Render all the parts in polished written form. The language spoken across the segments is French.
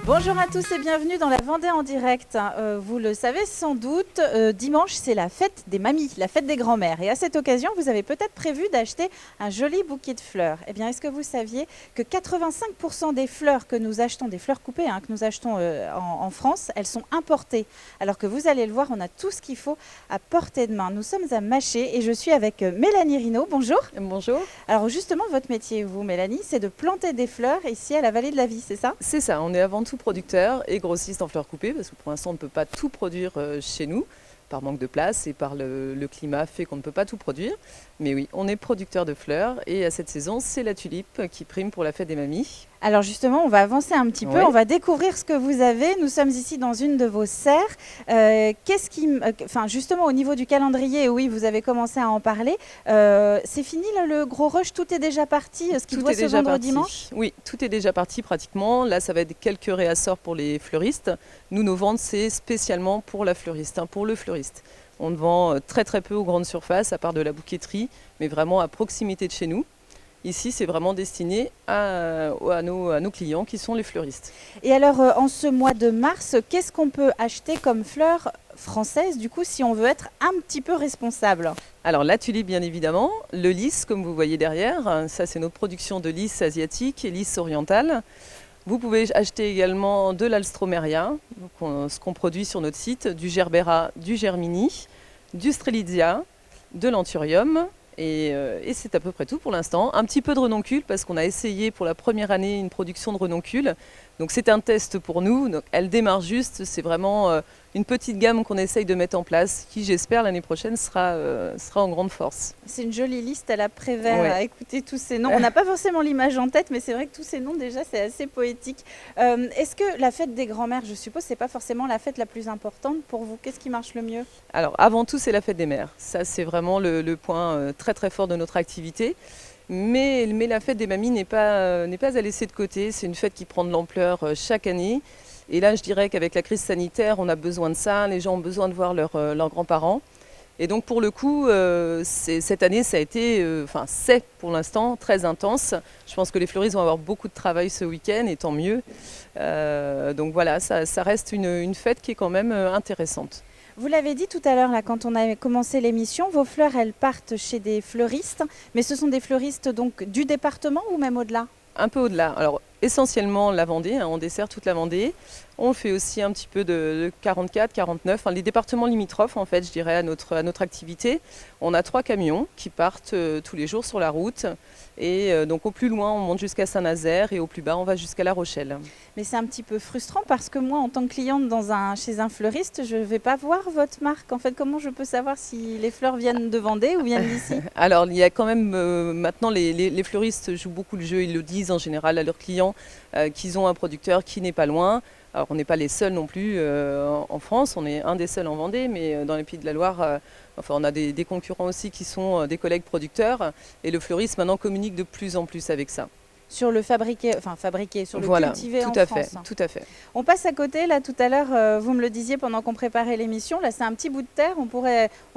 Bonjour à tous et bienvenue dans la Vendée en direct. Vous le savez sans doute, dimanche c'est la fête des mamies, la fête des grands-mères. Et à cette occasion, vous avez peut-être prévu d'acheter un joli bouquet de fleurs. Eh bien, est-ce que vous saviez que 85% des fleurs que nous achetons, des fleurs coupées que nous achetons en France, elles sont importées. Alors que vous allez le voir, on a tout ce qu'il faut à portée de main. Nous sommes à Maché et je suis avec Mélanie Rinaud. Bonjour. Bonjour. Alors justement, votre métier, vous Mélanie, c'est de planter des fleurs ici à la Vallée de la Vie, c'est ça? C'est ça, on est avant tout producteur et grossiste en fleurs coupées parce que pour l'instant on ne peut pas tout produire chez nous par manque de place et par le climat fait qu'on ne peut pas tout produire. Mais oui, on est producteur de fleurs et à cette saison c'est la tulipe qui prime pour la fête des mamies. Alors justement, on va avancer un petit peu, Oui. on va découvrir ce que vous avez. Nous sommes ici dans une de vos serres. Justement au niveau du calendrier, oui, vous avez commencé à en parler. C'est fini là, le gros rush, tout est déjà parti, ce qui doit se vendre dimanche? Oui, tout est déjà parti pratiquement. Là, ça va être quelques réassorts pour les fleuristes. Nous, nos ventes, c'est spécialement pour la fleuriste, pour le fleuriste. On ne vend très très peu aux grandes surfaces, à part de la bouqueterie, mais vraiment à proximité de chez nous. Ici, c'est vraiment destiné à nos clients qui sont les fleuristes. Et alors, en ce mois de mars, qu'est-ce qu'on peut acheter comme fleurs françaises, du coup, si on veut être un petit peu responsable? Alors, la tulipe, bien évidemment. Le lys, comme vous voyez derrière, ça, c'est notre production de lys asiatique et lys oriental. Vous pouvez acheter également de l'alstromeria, ce qu'on produit sur notre site, du gerbera, du germini, du strelitzia, de l'anthurium. Et c'est à peu près tout pour l'instant. Un petit peu de renoncule parce qu'on a essayé pour la première année une production de renoncule. Donc c'est un test pour nous. Donc, elle démarre juste. C'est vraiment une petite gamme qu'on essaye de mettre en place qui, j'espère, l'année prochaine sera en grande force. C'est une jolie liste à la Prévert, Ouais. à écouter tous ces noms. On n'a pas forcément l'image en tête, mais c'est vrai que tous ces noms, déjà, c'est assez poétique. Est-ce que la fête des grands-mères, je suppose, c'est pas forcément la fête la plus importante pour vous? Qu'est-ce qui marche le mieux? Alors, avant tout, c'est la fête des mères. Ça, c'est vraiment le point très très fort de notre activité. Mais la fête des mamies n'est pas à laisser de côté. C'est une fête qui prend de l'ampleur chaque année. Et là, je dirais qu'avec la crise sanitaire, on a besoin de ça. Les gens ont besoin de voir leurs grands-parents. Et donc, pour le coup, cette année, ça a été, c'est pour l'instant très intense. Je pense que les fleuristes vont avoir beaucoup de travail ce week-end, et tant mieux. Donc voilà, ça reste une fête qui est quand même intéressante. Vous l'avez dit tout à l'heure, là, quand on a commencé l'émission, vos fleurs, elles partent chez des fleuristes. Mais ce sont des fleuristes donc du département ou même au-delà? Un peu au-delà. Alors, essentiellement la Vendée, on dessert toute la Vendée. On fait aussi un petit peu de 44, 49, les départements limitrophes, en fait, je dirais, à notre activité. On a 3 camions qui partent tous les jours sur la route. Et donc, au plus loin, on monte jusqu'à Saint-Nazaire et au plus bas, on va jusqu'à La Rochelle. Mais c'est un petit peu frustrant parce que moi, en tant que cliente chez un fleuriste, je ne vais pas voir votre marque. En fait, comment je peux savoir si les fleurs viennent de Vendée ou viennent d'ici? Alors, il y a quand même, maintenant, les fleuristes jouent beaucoup le jeu. Ils le disent en général à leurs clients qu'ils ont un producteur qui n'est pas loin. Alors, on n'est pas les seuls non plus en France. On est un des seuls en Vendée, mais dans les Pays de la Loire, on a des concurrents aussi qui sont des collègues producteurs. Et le fleuriste, maintenant, communique de plus en plus avec ça. Sur le fabriqué, sur le cultivé en France. Tout à fait. On passe à côté, là, tout à l'heure, vous me le disiez pendant qu'on préparait l'émission, là, c'est un petit bout de terre, on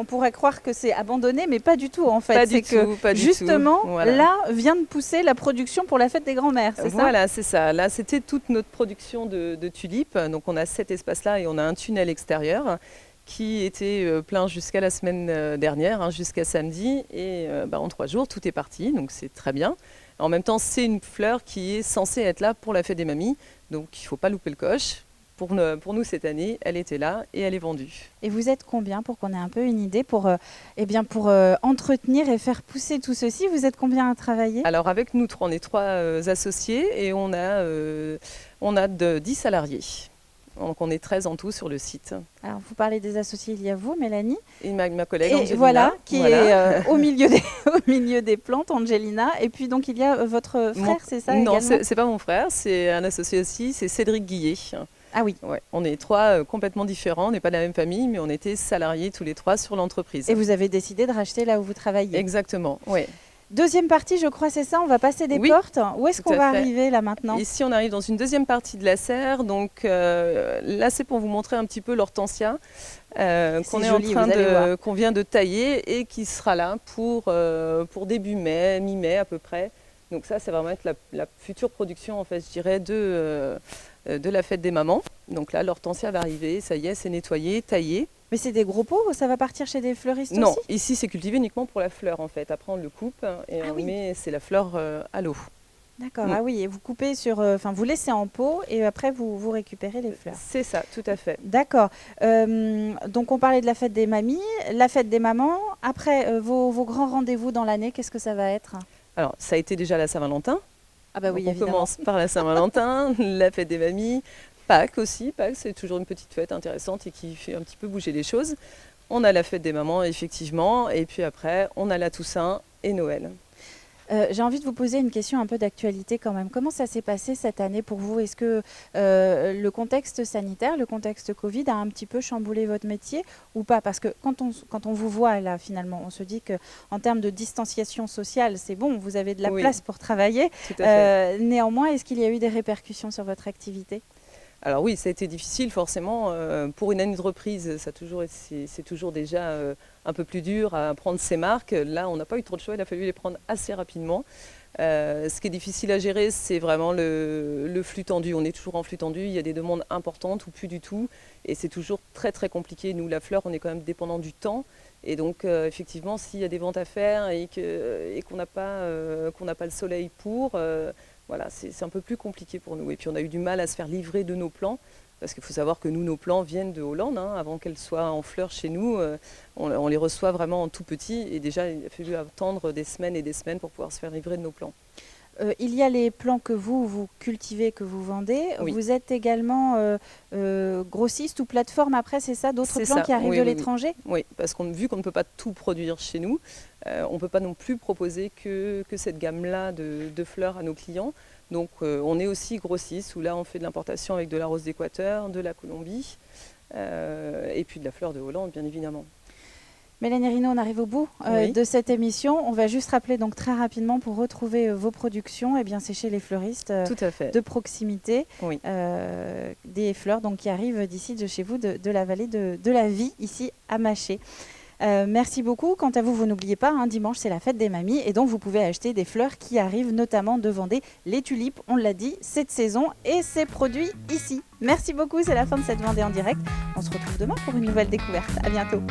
pourrait croire que c'est abandonné, mais pas du tout, en fait. Pas du tout. Justement, Voilà. là, vient de pousser la production pour la fête des grands-mères, c'est ça? Voilà, c'est ça. Là, c'était toute notre production de tulipes. Donc, on a cet espace-là et on a un tunnel extérieur qui était plein jusqu'à la semaine dernière, jusqu'à samedi. Et en 3 jours, tout est parti, donc c'est très bien. En même temps, c'est une fleur qui est censée être là pour la fête des mamies, donc il ne faut pas louper le coche. Pour nous, cette année, elle était là et elle est vendue. Et vous êtes combien, pour qu'on ait un peu une idée, pour entretenir et faire pousser tout ceci? Vous êtes combien à travailler? Alors avec nous, on est 3 associés et on a 10 salariés. Donc on est 13 en tout sur le site. Alors vous parlez des associés, il y a vous, Mélanie. Et ma collègue et Angelina. Voilà, qui est au milieu des plantes, Angelina. Et puis donc il y a votre frère, c'est ça? Non, également? c'est pas mon frère, c'est un associé aussi, c'est Cédric Guillet. Ah oui. Ouais, on est 3 complètement différents, on n'est pas de la même famille, mais on était salariés tous les 3 sur l'entreprise. Et vous avez décidé de racheter là où vous travaillez? Exactement, oui. Deuxième partie, je crois, c'est ça, on va passer des portes. Où est-ce qu'on va arriver là maintenant? Ici, on arrive dans une deuxième partie de la serre. Donc là, c'est pour vous montrer un petit peu l'hortensia qu'on vient de tailler et qui sera là pour début mai, mi-mai à peu près. Donc ça va vraiment être la future production, en fait, je dirais, de la fête des mamans. Donc là, l'hortensia va arriver, ça y est, c'est nettoyé, taillé. Mais c'est des gros pots, ça va partir chez des fleuristes Non, aussi? ici c'est cultivé uniquement pour la fleur en fait. Après on le coupe et Ah on oui. met, c'est la fleur à l'eau. D'accord, Mm. ah oui, et vous coupez enfin vous laissez en pot et après vous récupérez les fleurs. C'est ça, tout à fait. D'accord. Donc on parlait de la fête des mamies, la fête des mamans. Après, vos grands rendez-vous dans l'année, qu'est-ce que ça va être? Alors ça a été déjà la Saint-Valentin. Ah bah oui, Donc on évidemment. commence par la Saint-Valentin, la fête des mamies, Pâques aussi. Pâques c'est toujours une petite fête intéressante et qui fait un petit peu bouger les choses. On a la fête des mamans effectivement et puis après on a la Toussaint et Noël. J'ai envie de vous poser une question un peu d'actualité quand même. Comment ça s'est passé cette année pour vous? Est-ce que le contexte sanitaire, le contexte Covid a un petit peu chamboulé votre métier ou pas? Parce que quand on vous voit là, finalement, on se dit qu'en termes de distanciation sociale, c'est bon, vous avez de la Oui. place pour travailler. Tout à fait. Néanmoins, est-ce qu'il y a eu des répercussions sur votre activité? Alors oui, ça a été difficile forcément. Pour une année de reprise, c'est toujours déjà un peu plus dur à prendre ses marques. Là, on n'a pas eu trop de choix, il a fallu les prendre assez rapidement. Ce qui est difficile à gérer, c'est vraiment le flux tendu. On est toujours en flux tendu, il y a des demandes importantes ou plus du tout. Et c'est toujours très très compliqué. Nous, la fleur, on est quand même dépendant du temps. Et donc, effectivement, s'il y a des ventes à faire et qu'on n'a pas le soleil pour... Voilà, c'est un peu plus compliqué pour nous. Et puis on a eu du mal à se faire livrer de nos plants, parce qu'il faut savoir que nous, nos plants viennent de Hollande. Avant qu'elles soient en fleurs chez nous, on les reçoit vraiment en tout petit. Et déjà, il a fallu attendre des semaines et des semaines pour pouvoir se faire livrer de nos plants. Il y a les plants que vous cultivez, que vous vendez. Oui. Vous êtes également grossiste ou plateforme après, c'est ça? D'autres C'est plants ça, qui arrivent oui, de oui, oui. l'étranger? Oui, parce vu qu'on ne peut pas tout produire chez nous, on ne peut pas non plus proposer que cette gamme-là de fleurs à nos clients. Donc on est aussi grossiste, où là on fait de l'importation avec de la rose d'Équateur, de la Colombie et puis de la fleur de Hollande, bien évidemment. Mélanie Rinaud, on arrive au bout Oui. de cette émission. On va juste rappeler donc très rapidement pour retrouver vos productions, c'est chez les fleuristes Tout à fait. de proximité, Oui. des fleurs donc, qui arrivent d'ici de chez vous, de la vallée de la Vie, ici à Maché. Merci beaucoup. Quant à vous, vous n'oubliez pas, dimanche c'est la fête des mamies et donc vous pouvez acheter des fleurs qui arrivent notamment de Vendée, les tulipes, on l'a dit, cette saison et c'est produit ici. Merci beaucoup, c'est la fin de cette Vendée en direct. On se retrouve demain pour une nouvelle découverte. À bientôt.